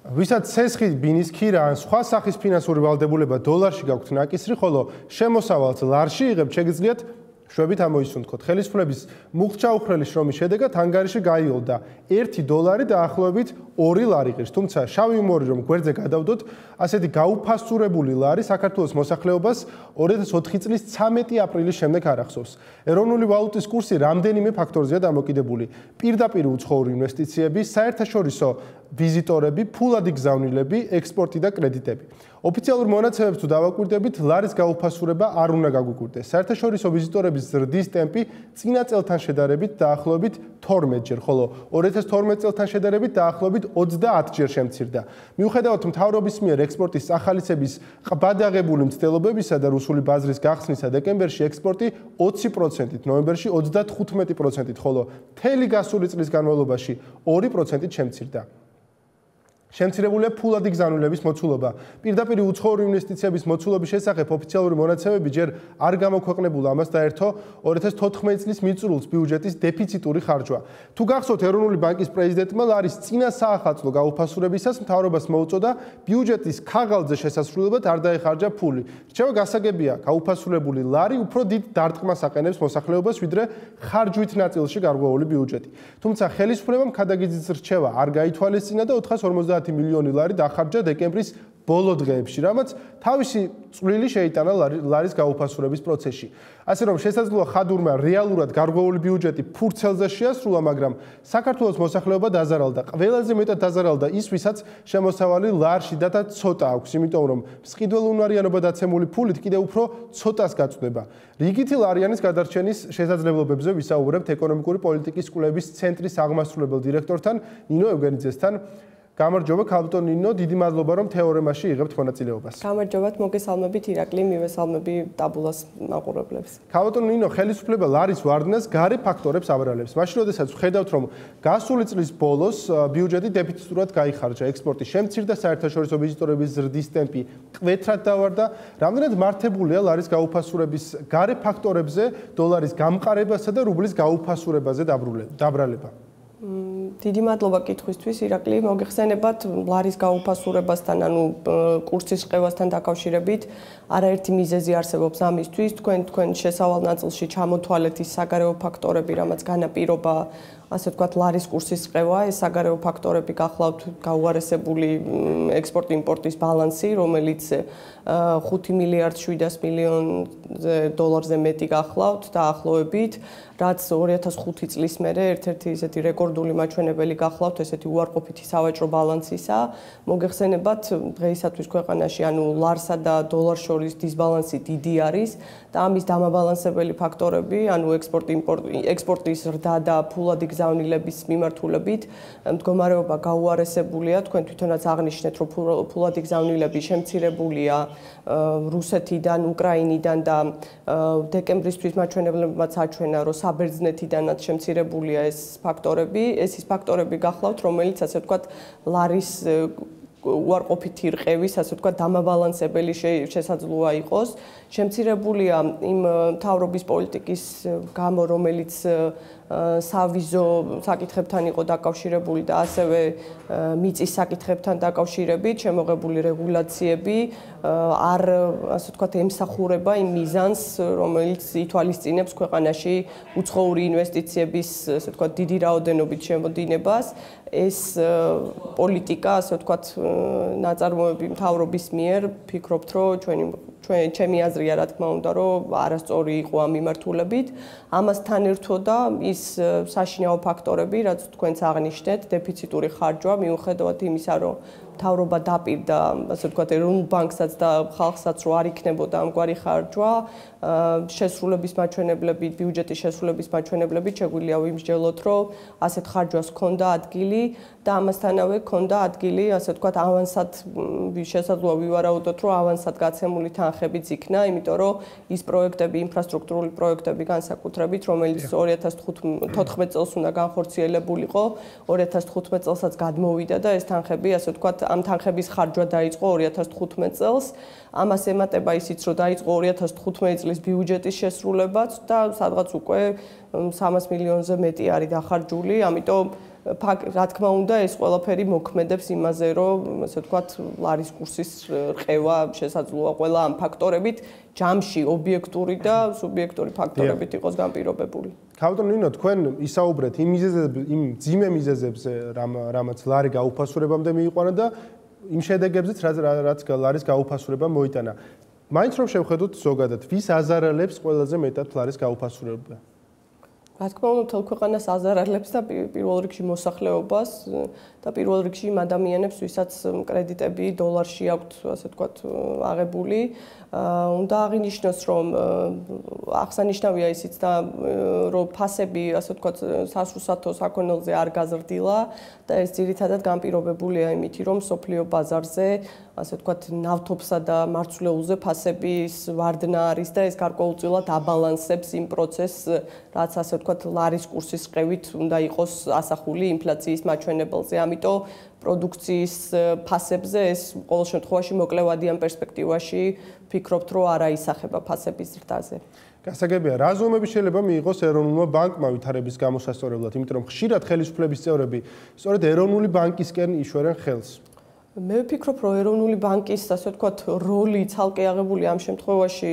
ვისაც ცესხი ბინის ქირა ან სხვა სახის ფინანსური ვალდებულება დოლარში გაქვთ ნაკისრი, ხოლო შემოსავალს ლარში იღებთ, შეგიძლიათ შვებით ამოისუნთქოთ. ხელისუფლების მუხტჩაუხრელი შრომის შედეგად ანგარიში გაიოლდა $1 დაახლოებით 2 ლარი ღირს. თუმცა შავი იუმორი რომ გვერდზე გადავდოთ, ასეთი გაუფასურებული ლარი საქართველოს მოსახლეობას 2004 წლის 13 აპრილის შემდეგ არ ახსოვს. ეროვნული ვალუტის კურსი რამდენიმე ფაქტორზეა დამოკიდებული. პირდაპირ უცხოური ინვესტიციები, საერთაშორისო ვიზიტორები, ფულადი გზავნილები, ექსპორტი და კრედიტები. ოფიციალურ მონაცემებს თუ დავაკვირდებით, ლარის გაუფასურება არ უნდა გაგვიკვირდეს. საერთაშორისო ვიზიტორების ზრდის ტემპი წინა წელთან შედარებით დაახლოებით 12 ჯერ, ხოლო 2012 წელთან შედარებით დაახლოებით 30 ჯერ შემცირდა. მიუხედავად მთავრობის მიერ ექსპორტის წახალისების ყბადაღებული მცდელობებისა და რუსული ბაზრის გახსნისა დეკემბერში ექსპორტი 20%-ით, ნოემბერში 35%-ით, ხოლო მთელი გასული წლის განმავლობაში 2%-ით შემცირდა. შემცირებულია ფულადი გზავნილების მოცულობა. პირდაპირ უცხოური ინვესტიციების მოცულობის შესახებ ოფიციალური მონაცემები ჯერ არ გამოქვეყნებულა, ამას დაერთო 2014 წლის მიწურულს ბიუჯეტის დეფიციტური ხარჯვა. თუ გახსოვთ, ეროვნული ბანკის პრეზიდენტმა ლარის წინა საახალწლო გაუფასურებისას მთავრობას მოუწოდა ბიუჯეტის ქაღალდზე შესასრულებლად არ დაეხარჯა ფული. რჩევა გასაგებია, გაუფასურებული ლარი უფრო დიდ დარტყმას აყენებს მოსახლეობას, ვიდრე ხარჯვით ნაწილში გარღვეული ბიუჯეტი. თუმცა ხელისუფლებამ ქადაგიძის რჩევა არ გაითვალისწინა და 450 მილიონი ლარი დახარჯა დეკემბრის ბოლო დღეებში, რამაც თავისი წვლილი შეიტანა ლარის გაუფასურების პროცესში. ასე რომ შესაძლოა ხადურმა რეალურად გარღვეული ბიუჯეტი ფურცელზე შეასრულა, მაგრამ საქართველოს მოსახლეობა დაზარალდა. ყველაზე მეტად დაზარალდა ის, ვისაც შემოსავალი ლარში და ცოტა აქვს, იმიტომ რომ მსყიდველუნარიანობა დაცემული ფულით კიდევ უფრო ცოტას გაწვდება. რიგითი ლარიანის გადარჩენის შესაძლებლობებზე ვისაუბრებთ ეკონომიკური პოლიტიკის კვლევის ცენტრის აღმასრულებელ დირექტორთან ნინო ევგენიძესთან. გამარჯობა ქალბატონ ნინო, დიდი მადლობა რომ თეორემაში იღებთ მონაწილეობას. გამარჯობათ, მოგესალმებით ირაკლი, მივესალმები ტაბულას მაყურებლებს. ქალბატონ ნინო, ხელისუფლება ლარის ვარდნას გარე ფაქტორებს აბრალებს. მაშინ როდესაც ვხედავთ რომ გასული წლის ბოლოს ბიუჯეტი დეფიციტურად გაიხარჯა, ექსპორტი შემცირდა, საერთაშორისო ვიზიტორების ზრდის ტემპი მკვეთრად დავარდა, რამდენად მართებულია ლარის გაუფასურების გარე ფაქტორებზე, დოლარის გამყარებასა და რუბლის გაუფასურებაზე დაბრალება? დიდი მადლობა კითხვისთვის, ირაკლი, მოგეხსენებათ ლარის გაუფასურებასთან, ანუ კურსის ყევასთან დაკავშირებით არაერთი მიზეზი არსებობს ამისთვის. თქვენ შესავალ ნაწილში ჩამოთვალეთ ის საგარეო ფაქტორები, რამაც განაპირობა ასე ვთქვათ, ლარის კურსის ყევა, ეს საგარეო ფაქტორები გახლავთ გაუარესებული ექსპორტ-იმპორტის ბალანსი, რომელიც 5 მილიარდ 700 მილიონ დოლარზე მეტი გახლავთ დაახლოებით, რაც 2005 წლის მერე ერთ-ერთი ისეთი რეკორდული მაჩვენებელი გახლავთ, ესეთი უარყოფითი სავაჭრო ბალანსისა. მოგეხსენებათ, დღეისათვის ქვეყანაში, ანუ ლარსა და დოლარს შორის დისბალანსი დიდი არის და ამის დამაბალანსებელი ფაქტორები, ანუ ექსპორტის ზრდა და ფულადი გზავნილების მიმართულებით მდგომარეობა გაუარესებულია. თქვენ თვითონაც აღნიშნეთ, რომ ფულადი გზავნილები შემცირებულია რუსეთიდან, უკრაინიდან და დეკემბრისთვის მაჩვენებლებმაც აჩვენა, რომ საბერძნეთიდანაც შემცირებულია ეს ფაქტორები. ეს ის ფაქტორები გახლავთ, რომელიც ასე ვთქვათ, ლარის უარყოფითი რყევის, ასე ვთქვათ, დამაბალანსებელი შესაძლოა იყოს. შემცირებულია იმ მთავრობის პოლიტიკის გამო, რომელიც სავიზო საკითხებთან იყო დაკავშირებული და ასევე მიწის საკითხებთან დაკავშირებით შემოღებული რეგულაციები არ, ასე ვთქვათ, ემსახურება იმ მიზანს, რომელიც ითვალისწინებს ქვეყანაში უცხოური ინვესტიციების, ასე ვთქვათ, დიდი რაოდენობით შემოდინებას. ეს პოლიტიკა, ასე ვთქვათ, ნაწარმოები მთავრობის მიერ, ფიქრობთ, რომ ჩემი აზრია, რა თქმა უნდა, რომ არასწორი იყო ამ მიმართულებით. ამასთან ერთოდა ის საშინაო ფაქტორები, რაც თქვენც აღნიშნეთ, დეფიციტური ხარჯვა, მიუხედავად იმისა, რომ მთავრობა დაპირდა, ასე ვთქვათ, ეროვნულ ბანკსაც და ხალხსაც, რომ არ იქნებოდა ამგვარი ხარჯვა, შესრულების მაჩვენებლებით, ბიუჯეტის შესრულების მაჩვენებლებით შეგვიძლია ვიმსჯელოთ, რომ ასეთ ხარჯვას ჰქონდა ადგილი და ამასთანავე ჰქონდა ადგილი, ასე ვთქვათ, ავანსად შესაძლოა ვივარაუდოთ, რომ ავანსად გაცემული თანხებიც იქნა, იმიტომ რომ ის პროექტები, ინფრასტრუქტურული პროექტები განსაკუთრებით, რომელიც 2014 წელს უნდა განხორციელებულიყო, 2015 წელსაც გადმოვიდა და ეს თანხები, ასე ვთქვათ, ამ თანხების ხარჯვა დაიწყო 2015 წელს. ამას ემატება ისიც, რომ დაიწყო 2015 წლის ბიუჯეტის შესრულებაც და სადღაც უკვე 300 მილიონზე მეტი არის დახარჯული, ამიტომ რა თქმა უნდა ეს ყველაფერი მოქმედებს იმაზე, რომ ასე ვთქვათ, ლარის კურსის რყევა შესაძლოა ყველა ამ ფაქტორებით ჯამში ობიექტური და სუბიექტური ფაქტორებით იყოს განპირობებული. ქავტონ ნინო, თქვენ ისაუბრეთ იმ ძიმე მიზეზებზე, რამაც ლარი გაუფასურებამდე მიიყვანა და იმ შედეგებზეც რაც ლარის გაუფასურება მოიტანა. მაინც რომ შევხედოთ ზოგადად, ვის აზარალებს ყველაზე მეტად ლარის გაუფასურება? რა თქმა უნდა, მთელ ქვეყანას აზარალებს და პირველ რიგში მოსახლეობას და პირველ რიგში იმ ადამიანებს, ვისაც კრედიტები დოლარში აქვთ, ასე ვთქვათ, აღებული. უნდა აღინიშნოს, რომ აღსანიშნავია ისიც და რომ ფასები, ასე ვთქვათ, სასურსათო საქონელზე არ გაზრდილა და ეს ძირითადად განპირობებულია იმით, რომ სოფლიო ბაზარზე, ასე ვთქვათ, ნავთობსა და მარცვლეულზე ფასების ვარდნა არის და ეს გარკვეულწილად აბალანსებს იმ პროცესს, რაც ასე ვთქვათ, ლარის კურსის ყევით უნდა იყოს ასახული ინფლაციის მაჩვენებელზე. ამიტომ პროდუქციის ფასებზე ეს ყოველ შემთხვევაში მოკლევადიან პერსპექტივაში ვფიქრობთ, რომ არ აისახება ფასების ზრდაზე. გასაგებია, რა ზომები შეიძლება მიიღოს ეროვნულმა ბანკმა ვითარების გამოსასწორებლად, იმიტომ რომ ხშირად ხელისუფლების წევრები სწორედ ეროვნული ბანკისკენ იშვერენ ხელს. მე ვფიქრობ, რომ ეროვნული ბანკის, ასე ვთქვათ, როლი ცალკე აღებული ამ შემთხვევაში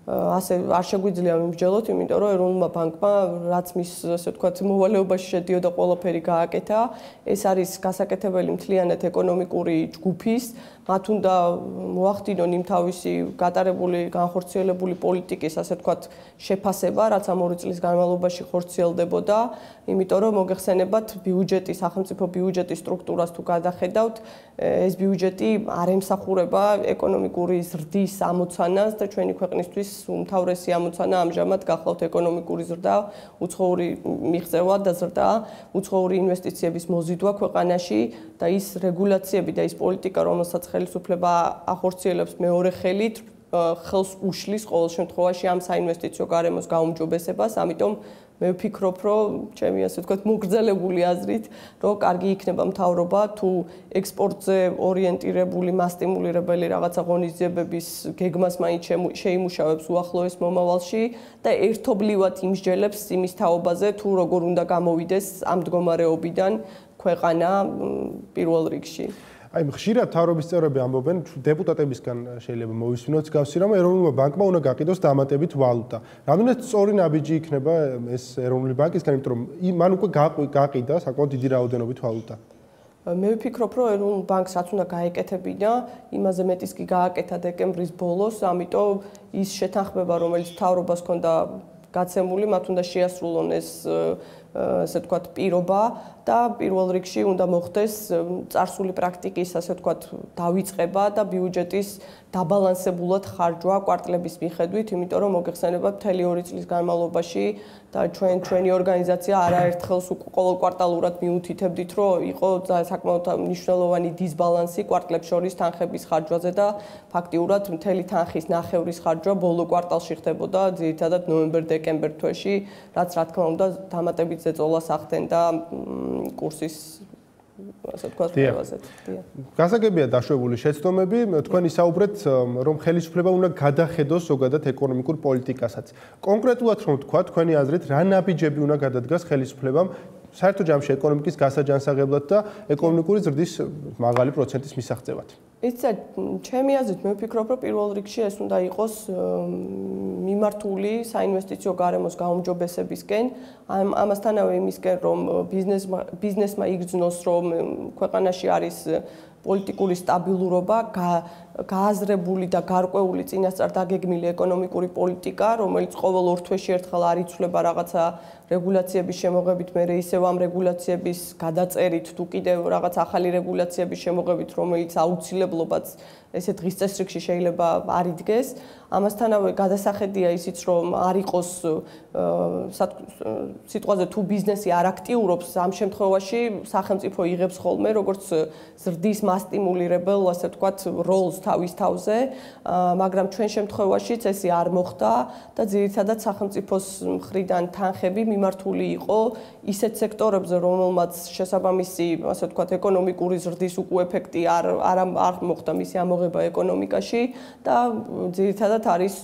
ასე არ შეგვიძლია მიმსჯელოთ, იმიტომ რომ ეროვნულმა ბანკმა რაც მის ასე ვთქვათ მოვალეობაში შედიოდა ყველაფერი გააკეთა, ეს არის გასაკეთებელი მთლიანად ეკონომიკური ჯგუფის, მათ უნდა მოახდინონ იმ თავისი გატარებული განხორციელებული პოლიტიკის, ასე ვთქვათ, შეფასება, რაც ამ 2 წლის განმავლობაში ხორციელდებოდა, იმიტომ რომ მოგეხსენებათ ბიუჯეტი, სახელმწიფო ბიუჯეტის სტრუქტურას თუ გადახედავთ, ეს ბიუჯეტი არ ემსახურება ეკონომიკური ზრდის ამოცანას და ჩვენი ქვეყნისთვის უმთავრესი ამოცანა ამჟამად გახლავთ ეკონომიკური ზრდა, უცხოური მიღწევა და ზრდა, უცხოური ინვესტიციების მოზიდვა ქვეყანაში და ის რეგულაციები და ის პოლიტიკა, რომელსაც ხელისუფლება ახორციელებს მეორე ხელით, ხელს უშლის ყოველ შემთხვევაში ამ საინვესტიციო გარემოს გაუმჯობესებას, ამიტომ მე ვფიქრობ, რომ ჩემი ასე ვთქვათ, მოგრძელებული აზრით, რომ კარგი იქნება მთავრობა თუ ექსპორტზე ორიენტირებული, მასტიმულირებელი რაღაცა ღონისძიებების გეგმას მაინც შეიმუშავებს უახლოეს მომავალში და ერთობლივად იმსჯელებს იმის თაობაზე, თუ როგორ უნდა გამოვიდეს ამ მდგომარეობიდან ქვეყანა პირველ რიგში. აი, ხშირად მთავრობის წევრები ამბობენ, დეპუტატებისგან შეიძლება მოვისმინოთ გავსი, რომ ეროვნულმა ბანკმა უნდა გაყიდოს დამატებით ვალუტა. რამდენად სწორი ნაბიჯი იქნება ეს ეროვნული ბანკისგან, იმიტომ რომ მან უკვე გაყიდა საკმაოდ დიდი რაოდენობით ვალუტა. მე ვფიქრობ, რომ ეროვნულ ბანკს რაც უნდა გაეკეთებინა, იმაზე მეტის კი გააკეთა დეკემბრის ბოლოს, ამიტომ ის შეთანხმება, რომელიც მთავრობას ჰქონდა გაცემული, მათ უნდა შეასრულონ ეს ასე ვთქვათ, პირობა და პირველ რიგში უნდა მოხდეს წარსული პრაქტიკის, ასე ვთქვათ, დავიწყება და ბიუჯეტის დაბალანსებულად ხარჯვა კვარტლების მიხედვით, იმიტომ რომ მოგეხსენებათ მთელი 2 წლის განმავლობაში და ჩვენი ორგანიზაცია არაერთხელ ყოველ კვარტალურად მიუთითებდით, რომ იყო საკმაოდ მნიშვნელოვანი დისბალანსი კვარტლებს შორის თანხების ხარჯვაზე და ფაქტიურად მთელი თანხის ნახევრის ხარჯვა ბოლო კვარტალში ხდებოდა, ძირითადად ნოემბერ-დეკემბერ თვეში, რაც რა თქმა უნდა დამატებით ზეწოლას ახდენდა კურსის ასე ვთქვათ, ყველაზე. გასაგებია დაშვებული შეცდომები, თქვენ ისაუბრეთ, რომ ხელისუფლება უნდა გადახედოს ზოგადად ეკონომიკურ პოლიტიკასაც. კონკრეტულად რომ ვთქვა, თქვენი აზრით, რა ნაბიჯები უნდა გადადგას ხელისუფლებამ საერთო ჯამში ეკონომიკის გასაჯანსაღებლად და ეკონომიკური ზრდის მაღალი პროცენტის მისაღწევად? იცით, ჩემი აზრით, მე ვფიქრობ, რომ პირველ რიგში ეს უნდა იყოს მიმართული საინვესტიციო გარემოს გაუმჯობესებისკენ, ამასთანავე იმისკენ, რომ ბიზნესმა იგრძნოს, რომ ქვეყანაში არის პოლიტიკური სტაბილურობა, გააზრებული და გარკვეული წინასწარ დაგეგმილი ეკონომიკური პოლიტიკა, რომელიც ყოველ 2 თვეში ერთხელ არ იცვლება რაღაცა რეგულაციების შემოღებით, მე ისევ ამ რეგულაციების გადაწერით, თუ კიდევ რაღაც ახალი რეგულაციების შემოღებით, რომელიც აუცილებლობაც ესე დღის წესრიგში შეიძლება არ იდგეს. ამასთანავე გადასახედია ისიც, რომ არ იყოს სიტყვაზე თუ ბიზნესი არ აქტიურობს, ამ შემთხვევაში სახელმწიფო იღებს ხოლმე როგორც ზრდის მასტიმულირებელ, ასე ვთქვათ, როლს თავის თავზე, მაგრამ ჩვენ შემთხვევაშიც ესე არ მოხდა და ძირითადად სახელმწიფოს მხრიდან თანხები მიმართული იყო ისეთ სექტორებზე, რომელმაც შესაბამისი, ასე ვთქვათ, ეკონომიკური ზრდის უკუ ეფექტი არ მოხდა მისი ამოღება ეკონომიკაში და ძირითადად არის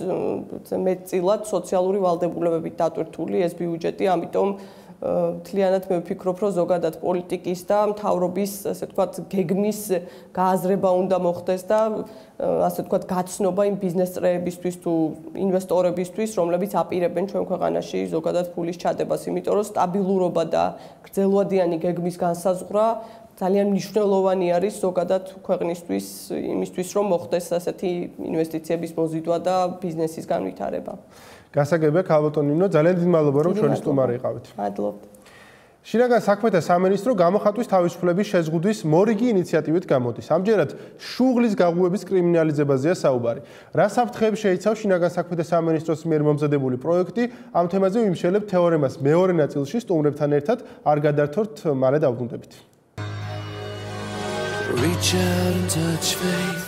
მეტწილად სოციალური ვალდებულებებით დატვირთული ეს ბიუჯეტი, ამიტომ მთლიანად მე ვფიქრობ, რომ ზოგადად პოლიტიკის და მთავრობის, ასე ვთქვათ, გეგმის გააზრება უნდა მოხდეს და ასე ვთქვათ, გაცნობა იმ ბიზნეს წრეებისთვის თუ ინვესტორებისთვის, რომლებიც აპირებენ ჩვენ ქვეყანაში ზოგადად ფულის ჩადებას, იმიტომ რომ სტაბილურობა და გრძელვადიანი გეგმის განსაზღვრა ძალიან მნიშვნელოვანი არის ზოგადად ქვეყნისთვის, იმისთვის, რომ მოხდეს ასეთი ინვესტიციების მოზიდვა და ბიზნესის განვითარება. გასაგებია, ქალბატონ ნინო, ძალიან დიდი მადლობა, რომ ჩვენი სტუმარი იყავით. მადლობთ. შინაგან საქმეთა სამინისტრო გამოხატვის თავისუფლების შეზღუდვის მორიგი ინიციატივით გამოდის. ამჯერად შუღლის გაღუების კრიმინალიზებაზეა საუბარი. რა საფრთხეებს შეიცავს შინაგან საქმეთა სამინისტროს მიერ მომზადებული პროექტი? ამ თემაზე ვიმშელებთ თეორემას მეორე ნაწილში სტუმრებთან ერთად. არ გადართოთ, მალე დავბრუნდებით. Reach out and touch faith.